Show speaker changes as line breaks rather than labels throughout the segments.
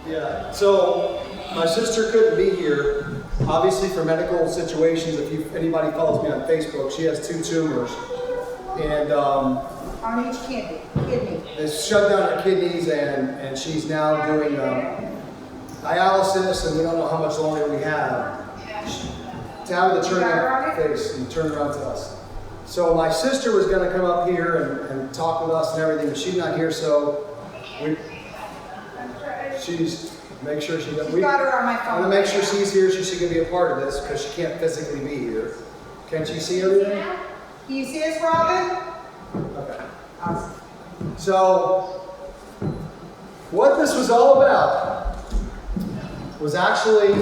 Yeah, so my sister couldn't be here, obviously for medical situations. If anybody follows me on Facebook, she has 2 tumors. And
on each kidney.
they shut down her kidneys, and she's now doing dialysis, and we don't know how much longer we have. To have the turn around face and turn around to us. So my sister was going to come up here and talk with us and everything, but she's not here, so she's make sure she does.
We got her on my phone.
I want to make sure she's here. She can be a part of this because she can't physically be here. Can she see everything?
Can you see us, Robin?
Okay.
Awesome.
So what this was all about was actually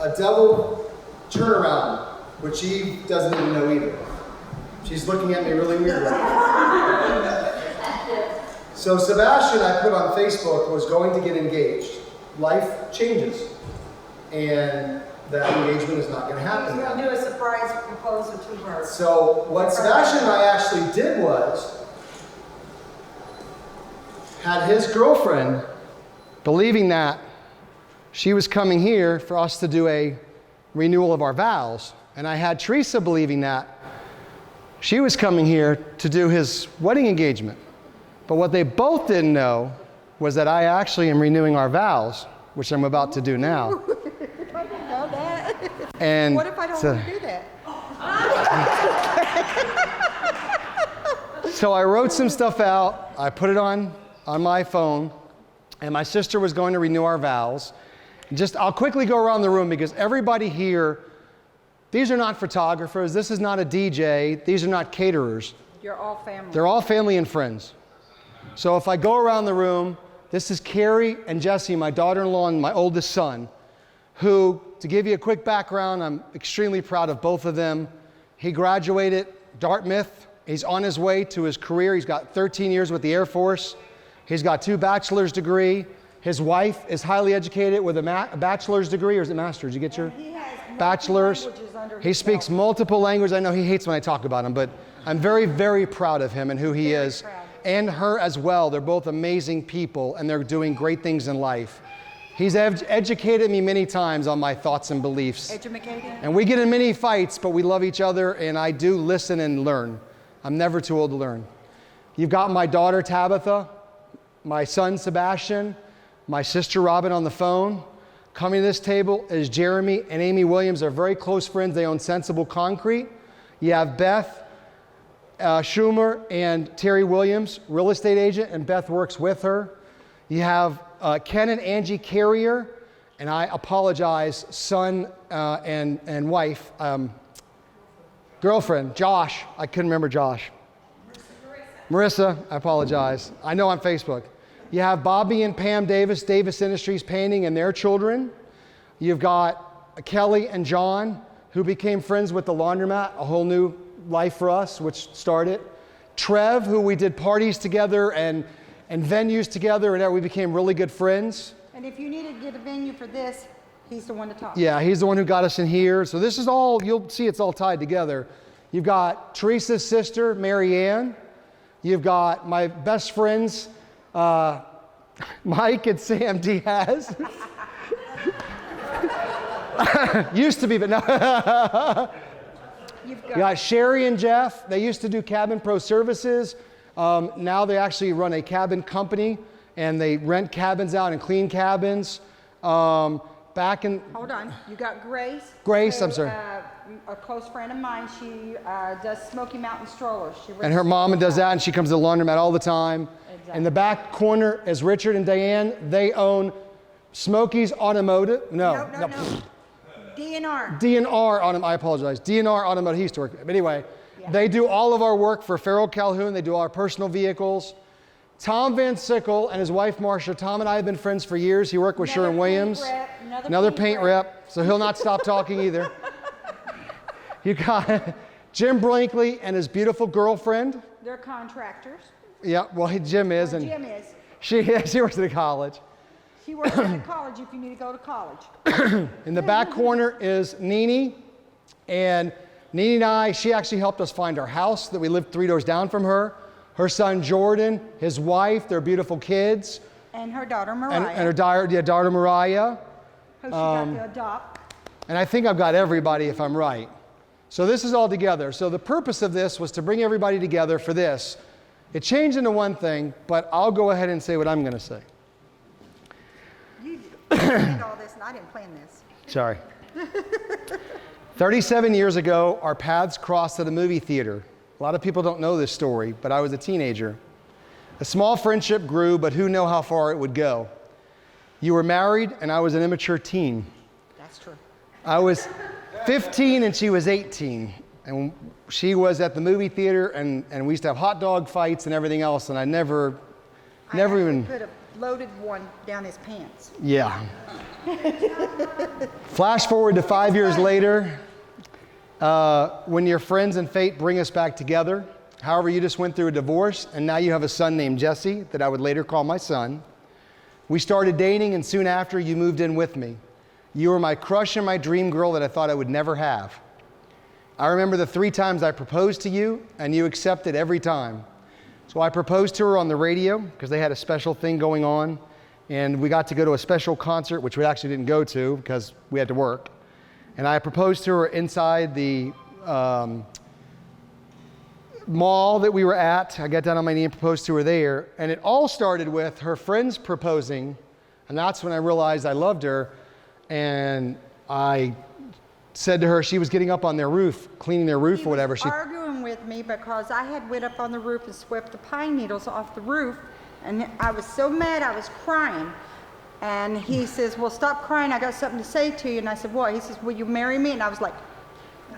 a double turnaround, which she doesn't even know either. She's looking at me really weird right now. So Sebastian, I put on Facebook, was going to get engaged. Life changes. And that engagement is not going to happen
We'll
now.
do a surprise proposal to her.
So what Sebastian and I actually did was, had his girlfriend believing that she was coming here for us to do a renewal of our vows. And I had Teresa believing that she was coming here to do his wedding engagement. But what they both didn't know was that I actually am renewing our vows, which I'm about to do now.
I didn't know that.
And
what if I don't want to do that?
So I wrote some stuff out. I put it on my phone, and my sister was going to renew our vows. I'll quickly go around the room because everybody here, these are not photographers. This is not a DJ. These are not caterers.
You're all family.
They're all family and friends. So if I go around the room, this is Carrie and Jesse, my daughter-in-law and my oldest son, who, to give you a quick background, I'm extremely proud of both of them. He graduated Dartmouth. He's on his way to his career. He's got 13 years with the Air Force. He's got 2 bachelor's degrees. His wife is highly educated with a bachelor's degree, or is it master's? You get your bachelor's? He speaks multiple languages. I know he hates when I talk about him, but I'm very, very proud of him and who he is. And her as well. They're both amazing people, and they're doing great things in life. He's educated me many times on my thoughts and beliefs.
Educated.
And we get in many fights, but we love each other, and I do listen and learn. I'm never too old to learn. You've got my daughter, Tabitha, my son, Sebastian, my sister, Robin, on the phone. Coming to this table is Jeremy and Amy Williams. They're very close friends. They own Sensible Concrete. You have Beth Schumer and Terry Williams, real estate agent, and Beth works with her. You have Ken and Angie Carrier, and I apologize, son and wife, girlfriend, Josh. I couldn't remember Josh. Marissa, I apologize. I know on Facebook. You have Bobby and Pam Davis, Davis Industries Painting, and their children. You've got Kelly and John, who became friends with the laundromat, a whole new life for us, which started. Trev, who we did parties together and venues together, and we became really good friends.
And if you need to get a venue for this, he's the one to talk.
Yeah, he's the one who got us in here. So this is all, you'll see it's all tied together. You've got Teresa's sister, Mary Ann. You've got my best friends, Mike and Sam Diaz. Used to be, but no. You got Sherry and Jeff. They used to do Cabin Pro Services. Now they actually run a cabin company, and they rent cabins out and clean cabins. back in...
Hold on. You got Grace.
Grace,
who,
I'm sorry.
A close friend of mine. She does Smoky Mountain strollers.
And her mama does that, and she comes to the laundromat all the time.
Exactly.
In the back corner is Richard and Diane. They own Smokey's Automotive.
No. DNR.
I apologize. DNR Automotive. He used to work there. But anyway,
Yeah.
they do all of our work for Farrell Calhoun. They do all our personal vehicles. Tom Van Sickle and his wife Marcia. Tom and I have been friends for years. He worked with
Another
Sherwin Williams.
Another
paint rep. So he'll not stop talking either. You got Jim Brinkley and his beautiful girlfriend.
They're contractors.
Yeah, well, Jim is. And
Jim is.
she works at a college.
She works at college if you need to go to college.
In the back corner is Nene. And Nene and I, she actually helped us find our house that we lived 3 doors down from her. Her son Jordan, his wife, their beautiful kids.
And her daughter Mariah.
And her daughter Mariah.
Who she got to adopt.
And I think I've got everybody if I'm right. So this is all together. So the purpose of this was to bring everybody together for this. It changed into one thing, but I'll go ahead and say what I'm going to say.
You planned all this and I didn't plan this.
Sorry. 37 years ago, our paths crossed at a movie theater. A lot of people don't know this story, but I was a teenager. A small friendship grew, but who knew how far it would go? You were married, and I was an immature teen.
That's true.
I was 15 and she was 18. And she was at the movie theater, and we used to have hot dog fights and everything else, and I never even...
put a loaded one down his pants.
Yeah. Flash forward to 5 years later, when your friends and fate bring us back together. However, you just went through a divorce, and now you have a son named Jesse that I would later call my son. We started dating, and soon after, you moved in with me. You were my crush and my dream girl that I thought I would never have. I remember the 3 times I proposed to you, and you accepted every time. So I proposed to her on the radio because they had a special thing going on, and we got to go to a special concert, which we actually didn't go to because we had to work. And I proposed to her inside the mall that we were at. I got down on my knee and proposed to her there. And it all started with her friends proposing, and that's when I realized I loved her. And I said to her, she was getting up on their roof, cleaning their roof or whatever.
She was arguing with me because I had went up on the roof and swept the pine needles off the roof, and I was so mad I was crying. And he says, well, stop crying, I got something to say to you. And I said, what? He says, will you marry me? And I was like,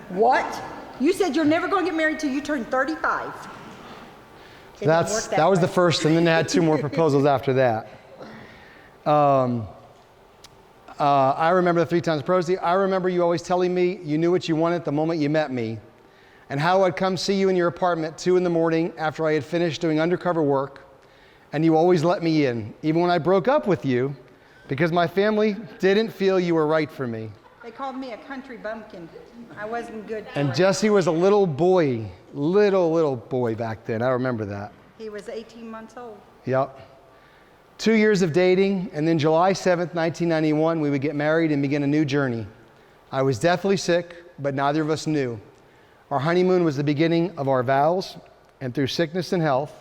what? You said you're never going to get married till you turn 35.
That was the first, and then they had 2 more proposals after that. I remember the 3 times proposed to you. I remember you always telling me you knew what you wanted the moment you met me, and how I'd come see you in your apartment at 2 in the morning after I had finished doing undercover work, and you always let me in, even when I broke up with you, because my family didn't feel you were right for me.
They called me a country bumpkin. I wasn't good for
And
it.
Jesse was a little boy back then. I remember that.
He was 18 months old.
Yep. 2 years of dating, and then July 7th, 1991, we would get married and begin a new journey. I was deathly sick, but neither of us knew. Our honeymoon was the beginning of our vows, and through sickness and health,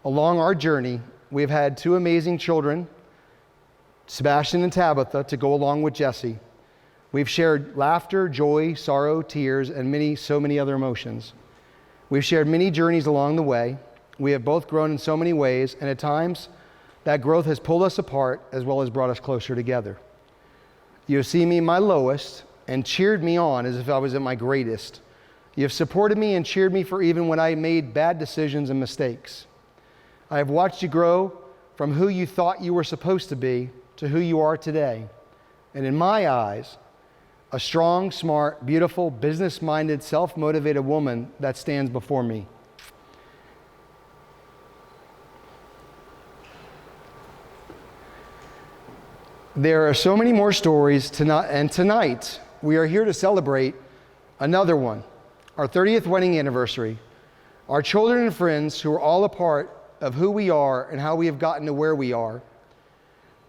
along our journey, we've had 2 amazing children, Sebastian and Tabitha, to go along with Jesse. We've shared laughter, joy, sorrow, tears, and so many other emotions. We've shared many journeys along the way. We have both grown in so many ways, and at times, that growth has pulled us apart as well as brought us closer together. You have seen me in my lowest and cheered me on as if I was at my greatest. You have supported me and cheered me for even when I made bad decisions and mistakes. I have watched you grow from who you thought you were supposed to be to who you are today. And in my eyes, a strong, smart, beautiful, business-minded, self-motivated woman that stands before me. There are so many more stories tonight, and tonight we are here to celebrate another one, our 30th wedding anniversary. Our children and friends who are all a part of who we are and how we have gotten to where we are.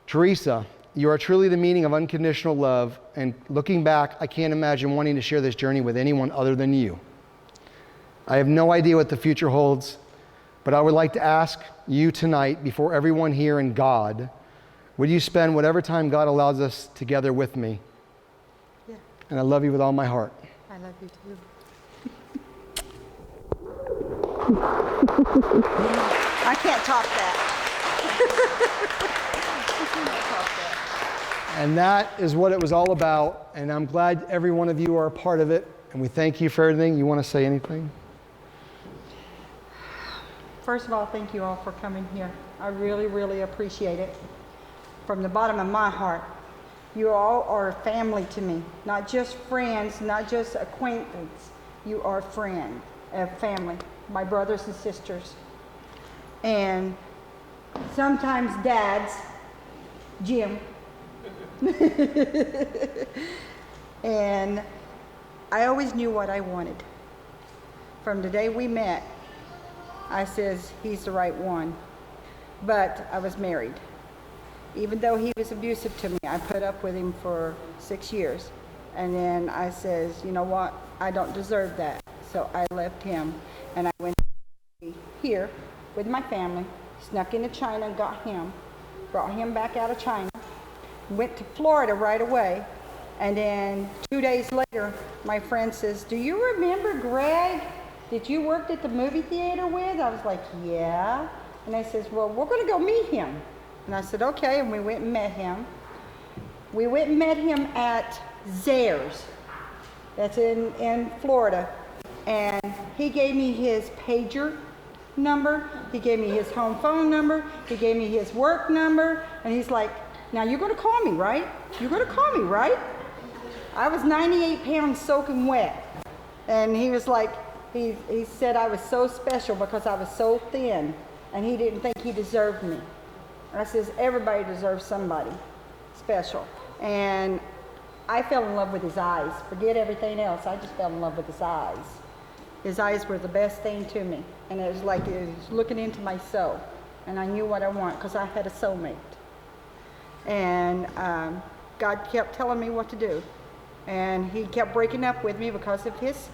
Teresa, you are truly the meaning of unconditional love, and looking back, I can't imagine wanting to share this journey with anyone other than you. I have no idea what the future holds, but I would like to ask you tonight, before everyone here and God, Would you spend whatever time God allows us together with me?
Yeah,
And I love you with all my heart.
I love you too. I can't top that. I cannot top that.
And that is what it was all about. And I'm glad every one of you are a part of it. And we thank you for everything. You want to say anything?
First of all, thank you all for coming here. I really, really appreciate it. From the bottom of my heart, you all are family to me. Not just friends, not just acquaintance. You are friend, family, my brothers and sisters. And sometimes dads, Jim. And I always knew what I wanted. From the day we met, I says, he's the right one. But I was married. Even though he was abusive to me, I put up with him for 6 years. And then I says, you know what? I don't deserve that. So I left him and I went here with my family, snuck into China and got him, brought him back out of China, went to Florida right away. And then 2 days later, my friend says, do you remember Greg that you worked at the movie theater with? I was like, yeah. And I says, well, we're going to go meet him. And I said, okay. And we went and met him. We went and met him at Zares. That's in Florida. And he gave me his pager number. He gave me his home phone number. He gave me his work number. And he's like, now you're going to call me, right? You're going to call me, right? I was 98 pounds soaking wet. And he was like, he said I was so special because I was so thin. And he didn't think he deserved me. I says, everybody deserves somebody special. And I fell in love with his eyes. Forget everything else. I just fell in love with his eyes. His eyes were the best thing to me. And it was like it was looking into my soul. And I knew what I want because I had a soulmate. And God kept telling me what to do. And he kept breaking up with me because of his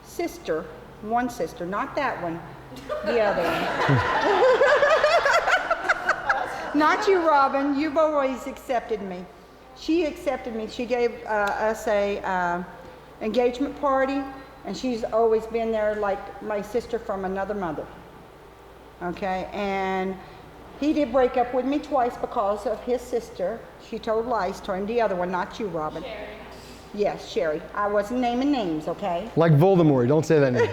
sister, one sister, not that one, the other one. Not you, Robin. You've always accepted me. She accepted me. She gave us a engagement party, and she's always been there like my sister from another mother. Okay, and he did break up with me twice because of his sister. She told lies to him. The other one, not you, Robin.
Sherry.
Yes, Sherry. I wasn't naming names, okay?
Like Voldemort, don't say that name.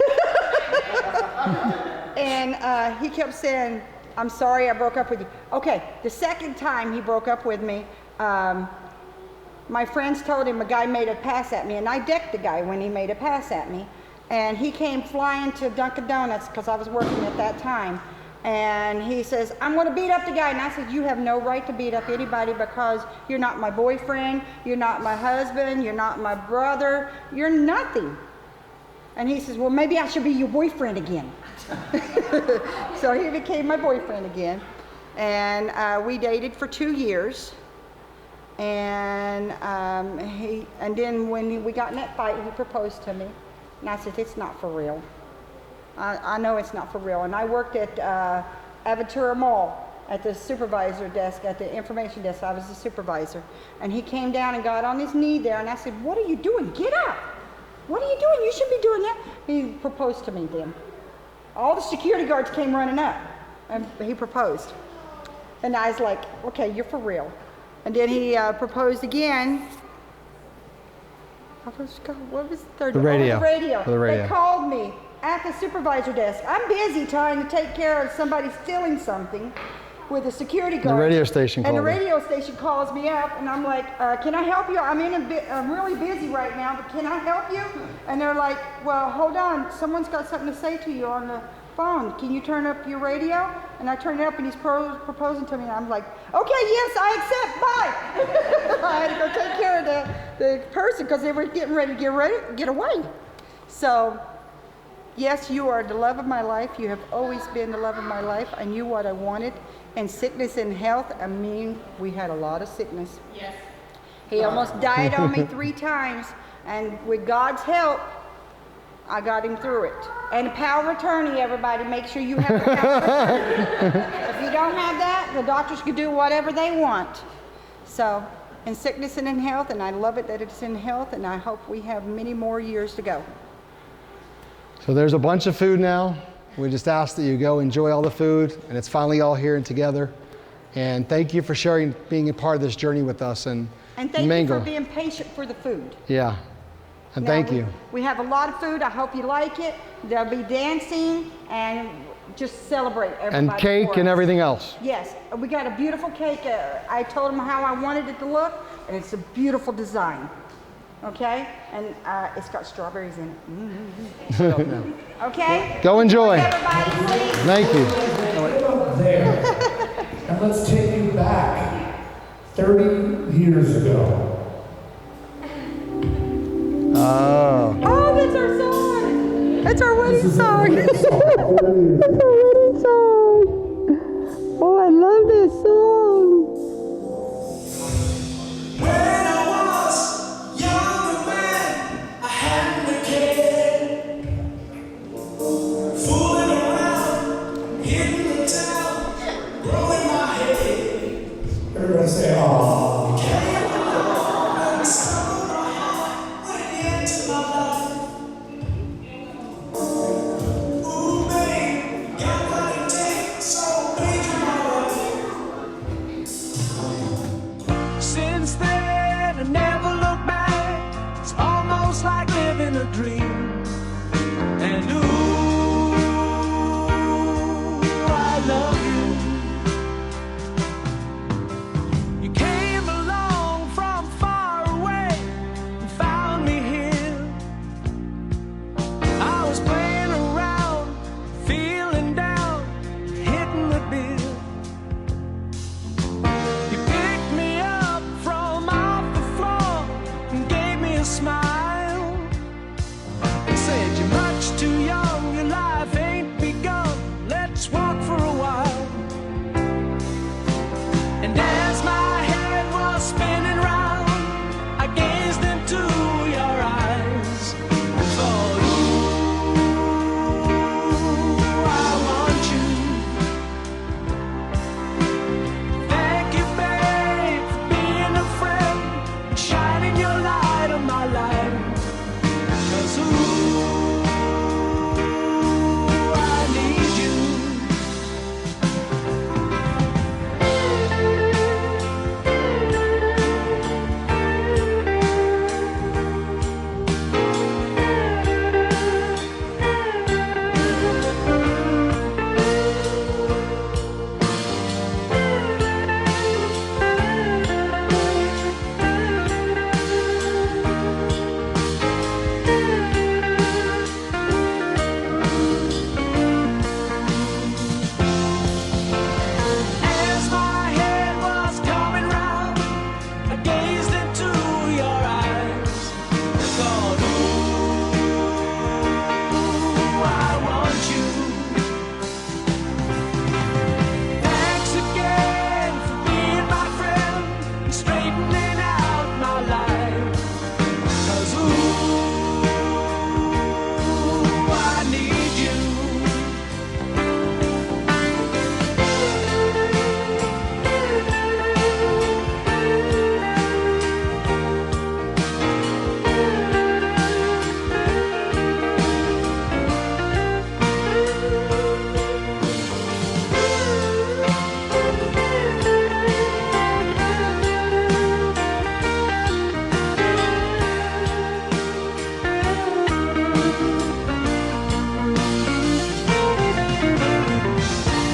And he kept saying, I'm sorry I broke up with you. Okay, the second time he broke up with me, my friends told him a guy made a pass at me, and I decked the guy when he made a pass at me. And he came flying to Dunkin' Donuts because I was working at that time. And he says, I'm going to beat up the guy. And I said, you have no right to beat up anybody because you're not my boyfriend, you're not my husband, you're not my brother, you're nothing. And he says, well, maybe I should be your boyfriend again. So he became my boyfriend again. And we dated for 2 years. And then when we got in that fight, he proposed to me. And I said, it's not for real. I know it's not for real. And I worked at Aventura Mall at the supervisor desk, at the information desk. I was the supervisor. And he came down and got on his knee there. And I said, what are you doing? Get up. What are you doing? You should be doing that. He proposed to me then. All the security guards came running up. And he proposed. And I was like, okay, you're for real. And then he proposed again. What was the third?
The radio.
Oh, the radio.
For the radio.
They called me at the supervisor desk. I'm busy trying to take care of somebody stealing something with a security guard.
The radio station
And
called
the
me.
radio station calls me up, and I'm like, can I help you? I'm really busy right now, but can I help you? And they're like, well, hold on. Someone's got something to say to you on the phone. Can you turn up your radio? And I turn it up, and he's proposing to me, and I'm like, okay, yes, I accept. Bye. I had to go take care of the person because they were getting ready to get away. So, yes, you are the love of my life. You have always been the love of my life. I knew what I wanted. And sickness and health, I mean, we had a lot of sickness.
Yes.
He almost died on me 3 times. And with God's help, I got him through it. And a power of attorney, everybody. Make sure you have a power of attorney. If you don't have that, the doctors can do whatever they want. So, in sickness and in health, and I love it that it's in health, and I hope we have many more years to go.
So there's a bunch of food now. We just ask that you go enjoy all the food, and it's finally all here and together. And thank you for sharing, being a part of this journey with us and
thank
mingle.
you for being patient for the food.
Yeah, and
Now,
thank you.
We have a lot of food. I hope you like it. There'll be dancing and just celebrate everybody.
And cake and everything else.
Yes, we got a beautiful cake. I told them how I wanted it to look, and it's a beautiful design. Okay, and it's got strawberries in it. Okay.
Go enjoy.
Everybody, please.
Thank you.
There. And let's take you back 30 years ago.
Oh.
Oh, that's our song. That's our wedding song. That's our wedding song. Oh, I love this song.
When I was younger man, I hadn't a care. Fooling around, hitting the town, growing my head.
Everybody say, "Aww."
Came along and stole my heart, went into my life. Ooh, babe, got what it takes, so major my life. Since then, I never look back. It's almost like living a dream. And ooh, I love you. You came along from far away and found me here. I was playing around, feeling down, hitting the bill. You picked me up from off the floor and gave me a smile. And said, "You're much too young, your life ain't begun. Let's walk for a while." And as my head was spinning round, I gazed into your eyes and thought, ooh, I want you. Thank you, babe, for being a friend and shining your light on my life. 'Cause ooh, I need you. As my head was coming round, I gazed into your eyes and thought, ooh, I want you. Thanks again for being my friend and straightening out my life. 'Cause ooh, I need you.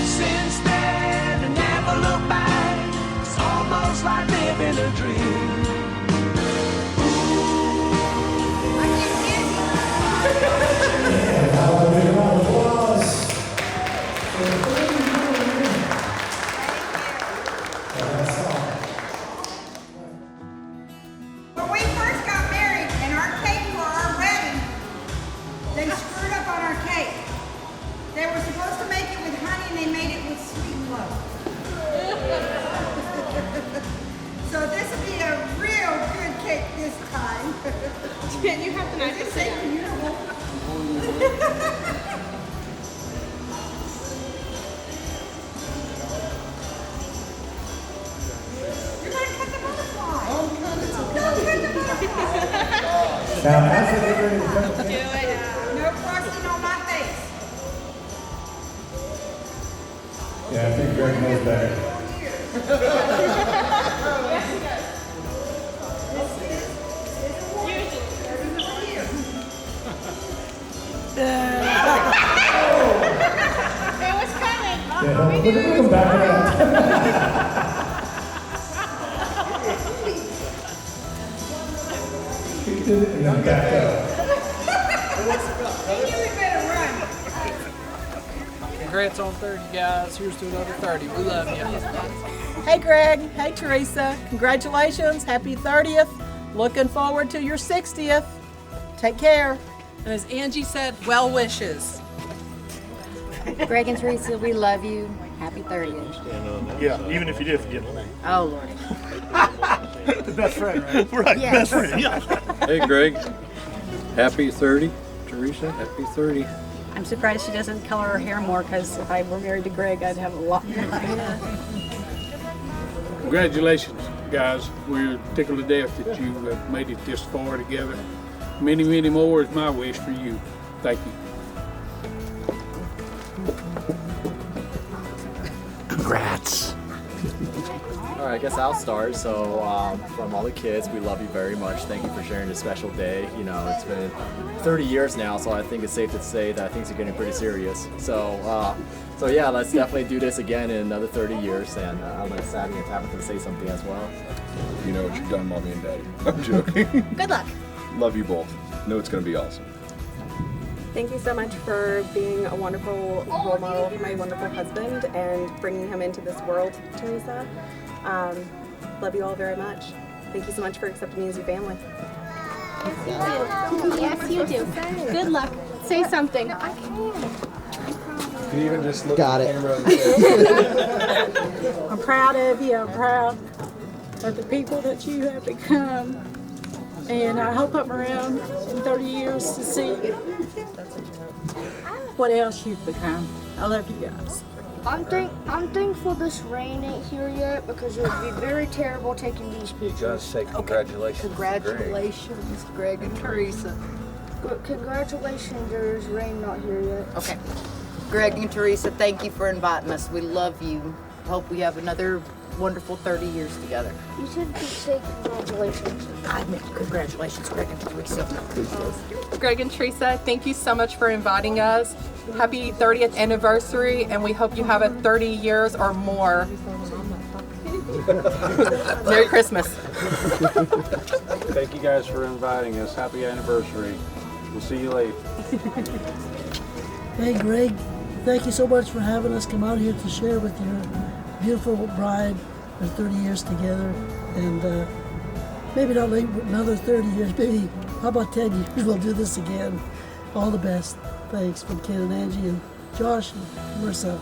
Since then, I never look back. It's almost like living a dream.
And now a big round of applause for the 30 year of that song.
When we first got married and our cake for our wedding, they screwed up on our cake. They were supposed to make it with honey and they made it with sweet love. So this will be a real good cake this time.
You have the knife to say
Sacred, you know.
Now, as they get ready to cut the cake,
No frosting on my face.
yeah, I think Greg knows better.
It was coming.
Yeah, look at him back around. He did it and then backed up.
Maybe we better run.
Congrats on 30, guys. Here's to another 30. We love you.
Hey Greg, hey Teresa, congratulations, happy 30th. Looking forward to your 60th. Take care.
And as Angie said, well wishes.
Greg and Teresa, we love you. Happy 30th.
Yeah, even if you did forget my name.
Oh, Lord.
The best friend, right? Right,
Yes.
best friend, yeah.
Hey Greg, happy 30. Teresa, happy 30.
I'm surprised she doesn't color her hair more because if I were married to Greg, I'd have a lot more hair.
Congratulations, guys. We're tickled to death that you have made it this far together. Many, many more is my wish for you. Thank you.
Congrats.
All right, I guess I'll start. So, from all the kids, we love you very much. Thank you for sharing this special day. You know, it's been 30 years now, so I think it's safe to say that things are getting pretty serious. So yeah, let's definitely do this again in another 30 years. And I'll let Sadie and Tabitha say something as well.
You know what you've done, Mommy and Daddy. I'm joking.
Good luck.
Love you both. Know it's going to be awesome.
Thank you so much for being a wonderful role model for my wonderful husband and bringing him into this world, Teresa. Love you all very much. Thank you so much for accepting me as your family.
Yes, you do. Good luck. Say something.
You even just look
Got
at
it.
the camera and say,
I'm proud of you. I'm proud of the people that you have become. And I hope I'm around in 30 years to see what else you've become. I love you guys.
I'm thankful this rain ain't here yet because it would be very terrible taking these
you
pictures.
guys say congratulations.
Congratulations, Greg and Teresa.
But congratulations, there's rain not here yet.
Okay. Greg and Teresa, thank you for inviting us. We love you. Hope we have another wonderful 30 years together.
You should just say congratulations.
I meant congratulations, Greg and Teresa.
Greg and Teresa, thank you so much for inviting us. Happy 30th anniversary, and we hope you have it 30 years or more. Merry Christmas.
Thank you guys for inviting us. Happy anniversary. We'll see you later.
Hey Greg, thank you so much for having us come out here to share with your beautiful bride for 30 years together. And maybe not late, another 30 years, maybe, how about 10 years, we'll do this again. All the best. Thanks from Ken and Angie and Josh and Marcel.